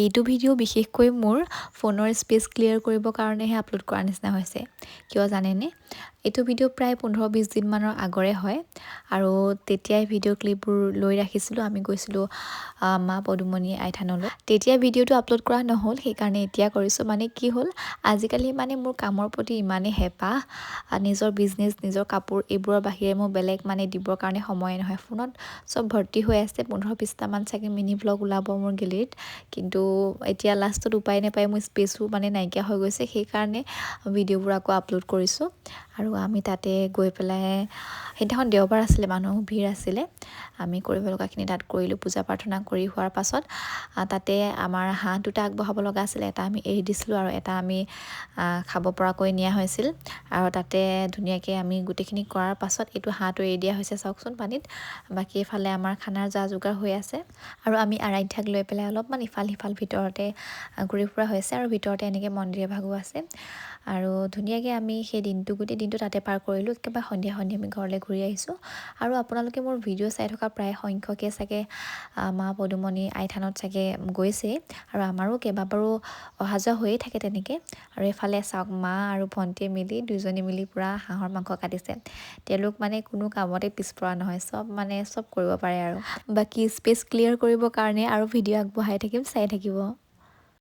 এইটো ভিডিঅ' বিশেষকৈ মোৰ ফোনৰ স্পেচ ক্লিয়াৰ কৰিবৰ কাৰণেহে আপলোড কৰা নিচিনা হৈছে। কিয় জানেনে? এইটো ভিডিঅ' প্ৰায় 15-20 দিনমানৰ আগৰে হয় আৰু তেতিয়াই ভিডিঅ' ক্লিপবোৰ লৈ ৰাখিছিলোঁ। আমি গৈছিলোঁ মা পদুমণি আই থানলৈ। তেতিয়া ভিডিঅ'টো আপলোড কৰা নহ'ল, সেইকাৰণে এতিয়া কৰিছোঁ। মানে কি হ'ল, আজিকালি মানে মোৰ কামৰ প্ৰতি ইমানেই হেঁপাহ, নিজৰ বিজনেছ, নিজৰ কাপোৰ এইবোৰৰ বাহিৰে মোৰ বেলেগ মানে দিবৰ কাৰণে সময়ে নহয়। ফোনত চব ভৰ্তি হৈ আছে, 15-20টামান চাগে মিনি ব্লগ ওলাব মোৰ গেলেৰীত। কিন্তু এতিয়া লাষ্টত উপায় নাপায় মোৰ স্পেচো মানে নাইকিয়া হৈ গৈছে, সেইকাৰণে ভিডিঅ'বোৰ আকৌ আপলোড কৰিছোঁ। আৰু আমি তাতে গৈ পেলাই, সেইদিনাখন দেওবাৰ আছিলে, মানুহ ভিৰ আছিলে, আমি কৰিব লগাখিনি তাত কৰিলোঁ। পূজা প্ৰাৰ্থনা কৰি হোৱাৰ পাছত তাতে আমাৰ হাঁহ দুটা আগবঢ়াব লগা আছিলে। এটা আমি এৰি দিছিলোঁ আৰু এটা আমি খাব পৰাকৈ নিয়া হৈছিল। আৰু তাতে ধুনীয়াকৈ আমি গোটেইখিনি কৰাৰ পাছত এইটো হাঁহটো এৰি দিয়া হৈছে, চাওকচোন পানীত। বাকী এইফালে আমাৰ খানাৰ যা যোগাৰ হৈ আছে আৰু আমি আৰাধ্যাক লৈ পেলাই অলপমান ইফাল সিফাল ভিতৰতে ঘূৰি ফুৰা হৈছে আৰু ভিতৰতে এনেকৈ মন্দিৰ এভাগো আছে। আৰু ধুনীয়াকৈ আমি সেই গোটেই দিনটো তাতে পাৰ কৰিলোঁ। একেবাৰে সন্ধিয়া আমি ঘৰলৈ ঘূৰি আহিছোঁ। আৰু আপোনালোকে মোৰ ভিডিঅ' চাই থকা প্ৰায় সংখ্যকে চাগে মা পদুমণি আই থানত চাগে গৈছেই, আৰু আমাৰো কেইবাবাৰো অহা যোৱা হৈয়ে থাকে তেনেকৈ। আৰু এইফালে চাওক, মা আৰু ভণ্টিয়ে মিলি দুইজনী মিলি পূৰা হাঁহৰ মাংস কাটিছে। তেওঁলোক মানে কোনো কামতে পিছপৰা নহয়, চব কৰিব পাৰে। আৰু বাকী স্পেচ ক্লিয়াৰ কৰিবৰ কাৰণে আৰু ভিডিঅ' আগবঢ়াই থাকিম, চাই থাকিব।